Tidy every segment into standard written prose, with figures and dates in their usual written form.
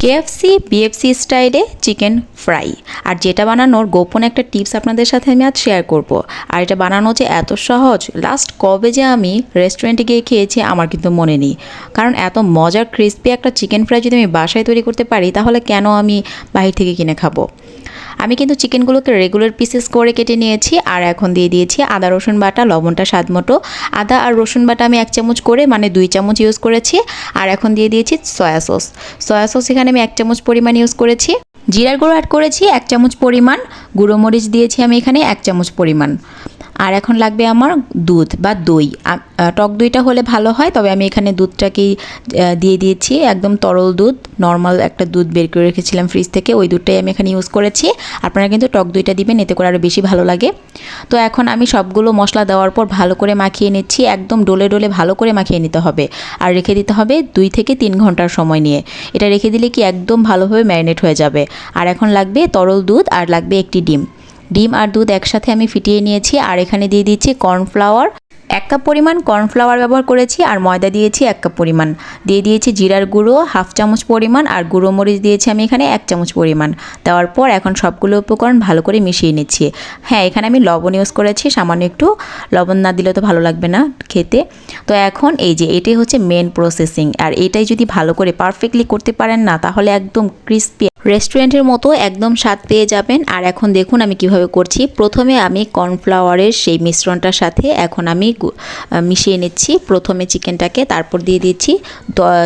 KFC BFC স্টাইলে chicken fry. আর যেটা বানানোর গোপন একটা টিপস আপনাদের সাথে আমি আজ শেয়ার করব। আর এটা বানানো যে এত সহজ, লাস্ট কবে যে আমি রেস্টুরেন্টে গিয়ে খেয়েছি আমার কিন্তু মনে নেই। কারণ এত মজার ক্রিস্পি একটা চিকেন ফ্রাই যদি আমি বাসায় তৈরি করতে পারি তাহলে কেন আমি বাহির থেকে কিনে খাবো। আমি কিন্তু চিকেনগুলোকে রেগুলার পিসেস করে কেটে নিয়েছি। আর এখন দিয়ে দিয়েছি আদা রসুন বাটা, লবণটা স্বাদ মতো। আদা আর রসুন বাটা আমি 1 চামচ করে মানে 2 চামচ ইউজ করেছি। আর এখন দিয়ে দিয়েছি সয়া সস। সয়া সস এখানে আমি 1 চামচ পরিমাণ ইউজ করেছি। জিরার গুঁড়ো অ্যাড করেছি 1 চামচ পরিমাণ। গুঁড়ো মরিচ দিয়েছি আমি এখানে 1 চামচ পরিমাণ। আর এখন লাগবে আমার দুধ বা দই। টক দইটা হলে ভালো হয়, তবে আমি এখানে দুধটাকেই দিয়ে দিয়েছি। একদম তরল দুধ, নর্মাল একটা দুধ বের করে রেখেছিলাম ফ্রিজ থেকে, ওই দুধটাই আমি এখানে ইউজ করেছি। আপনারা কিন্তু টক দইটা দিবেন, এতে করে আরও বেশি ভালো লাগে। তো এখন আমি সবগুলো মশলা দেওয়ার পর ভালো করে মাখিয়ে নিচ্ছি। একদম ডলে ডলে ভালো করে মাখিয়ে নিতে হবে। আর রেখে দিতে হবে 2 থেকে 3 ঘন্টার সময় নিয়ে। এটা রেখে দিলে কি একদম ভালোভাবে ম্যারিনেট হয়ে যাবে। আর এখন লাগবে তরল দুধ আর লাগবে একটি ডিম আর দুধ একসাথে আমি ফিটিয়ে নিয়েছি। আর এখানে দিয়ে দিচ্ছি কর্নফ্লাওয়ার, 1 কাপ পরিমাণ কর্নফ্লাওয়ার ব্যবহার করেছি। আর ময়দা দিয়েছি 1 কাপ পরিমাণ। দিয়ে দিয়েছি জিরার গুঁড়ো 1/2 চামচ পরিমাণ। আর গুঁড়ো মরিচ দিয়েছি আমি এখানে 1 চামচ পরিমাণ। দেওয়ার পর এখন সবগুলো উপকরণ ভালো করে মিশিয়ে নিচ্ছি। হ্যাঁ, এখানে আমি লবণ ইউজ করেছি সামান্য একটু, লবণ না দিলে তো ভালো লাগবে না খেতে। তো এখন এই যে এটাই হচ্ছে মেন প্রসেসিং। আর এটাই যদি ভালো করে পারফেক্টলি করতে পারেন না, তাহলে একদম ক্রিস্পি রেস্টুরেন্টের মতো একদম স্বাদ পেয়ে যাবেন। আর এখন দেখুন আমি কিভাবে করছি। প্রথমে আমি কর্নফ্লাওয়ারের সেই মিশ্রণটার সাথে এখন আমি মিশিয়ে নিচ্ছি প্রথমে চিকেনটাকে, তারপর দিয়ে দিচ্ছি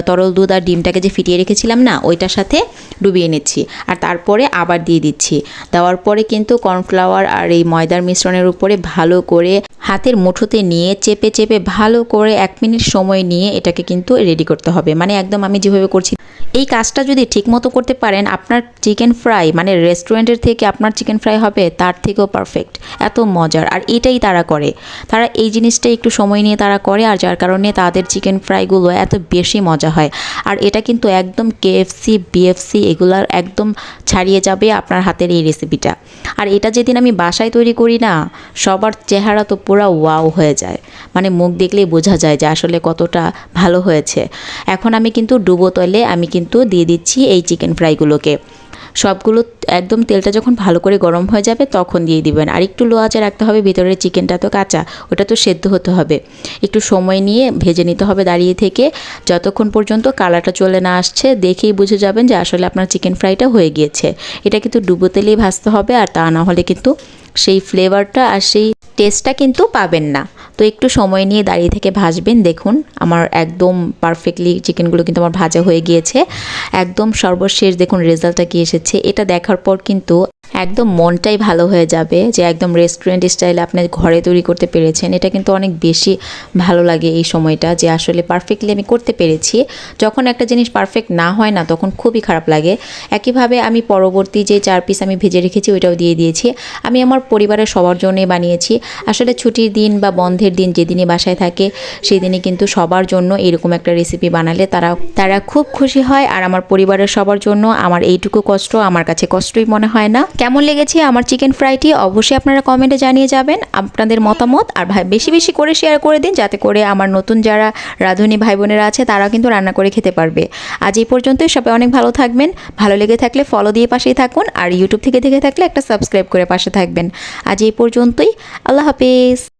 তরল দুধ আর ডিমটাকে যে ফিটিয়ে রেখেছিলাম না, ওইটার সাথে ডুবিয়ে নিচ্ছি। আর তারপরে আবার দিয়ে দিচ্ছি। দেওয়ার পরে কিন্তু কর্নফ্লাওয়ার আর এই ময়দার মিশ্রণের উপরে ভালো করে হাতের মুঠোতে নিয়ে চেপে চেপে ভালো করে 1 মিনিট সময় নিয়ে এটাকে কিন্তু রেডি করতে হবে। মানে একদম আমি যেভাবে করছি এই কাজটা যদি ঠিকমতো করতে পারেন, আপনার চিকেন ফ্রাই মানে রেস্টুরেন্টের থেকে আপনার চিকেন ফ্রাই হবে তার থেকেও পারফেক্ট, এত মজার। আর এটাই তারা করে, তারা এই জিনিসটা একটু সময় নিয়ে তারা করে, আর যার কারণে তাদের চিকেন ফ্রাইগুলো এত বেশি মজা হয়। আর এটা কিন্তু একদম কেএফসি বিএফসি এগুলার একদম ছাড়িয়ে যাবে আপনার হাতের এই রেসিপিটা। আর এটা যেদিন আমি বাসায় তৈরি করি না, সবার চেহারা তো পুরো ওয়াও হয়ে যায়। মানে মুখ দেখলেই বোঝা যায় যে আসলে কতটা ভালো হয়েছে। এখন আমি কিন্তু ডুবো তেলে আমি কিন্তু দিয়ে দিচ্ছি এই চিকেন ফ্রাইগুলোকে। সবগুলো একদম তেলটা যখন ভালো করে গরম হয়ে যাবে তখন দিয়ে দিবেন। আর একটু লো আঁচে রাখতে হবে, ভিতরের চিকেনটা তো কাঁচা, ওটা তো সেদ্ধ হতে হবে। একটু সময় নিয়ে ভেজে নিতে হবে দাঁড়িয়ে থেকে, যতক্ষণ পর্যন্ত কালারটা চলে না আসছে। দেখেই বুঝে যাবেন যে আসলে আপনার চিকেন ফ্রাইটা হয়ে গিয়েছে। এটা কিন্তু ডুবো তেলেই ভাজতে হবে, আর তা না হলে কিন্তু সেই ফ্লেভারটা আর সেই টেস্টটা কিন্তু পাবেন না। তো একটু সময় নিয়ে দাঁড়িয়ে থেকে ভাজবেন। দেখুন আমার একদম পারফেক্টলি চিকেনগুলো কিন্তু আমার ভাজা হয়ে গিয়েছে। একদম সর্বশেষ দেখুন রেজাল্টটা কি এসেছে। এটা দেখার পর কিন্তু একদম মনটাই ভালো হয়ে যাবে যে একদম রেস্টুরেন্ট স্টাইলে আপনি ঘরে তৈরি করতে পেরেছেন। এটা কিন্তু অনেক বেশি ভালো লাগে এই সময়টা, যে আসলে পারফেক্টলি আমি করতে পেরেছি। যখন একটা জিনিস পারফেক্ট না হয় না, তখন খুবই খারাপ লাগে। একইভাবে আমি পরবর্তী যে 4 পিস আমি ভেজে রেখেছি ওইটাও দিয়ে দিয়েছি। আমি আমার পরিবারের সবার জন্যই বানিয়েছি। আসলে ছুটির দিন বা বন্ধের দিন যেদিনই বাসায় থাকে সেই দিনই কিন্তু সবার জন্য এরকম একটা রেসিপি বানালে তারা খুব খুশি হয়। আর আমার পরিবারের সবার জন্য আমার এইটুকু কষ্ট আমার কাছে কষ্টই মনে হয় না। কেমন লেগেছে আমার চিকেন ফ্রাইটি অবশ্যই আপনারা কমেন্টে জানিয়ে যাবেন আপনাদের মতামত। আর বেশি বেশি করে শেয়ার করে দিন, যাতে করে আমার নতুন যারা রাঁধুনি ভাই বোনেরা আছে তারাও কিন্তু রান্না করে খেতে পারবে। আজ এই পর্যন্তই, সবাই অনেক ভালো থাকবেন। ভালো লেগে থাকলে ফলো দিয়ে পাশেই থাকুন, আর ইউটিউব থেকে দেখে থাকলে একটা সাবস্ক্রাইব করে পাশে থাকবেন। আজ এই পর্যন্তই, আল্লাহ হাফেজ।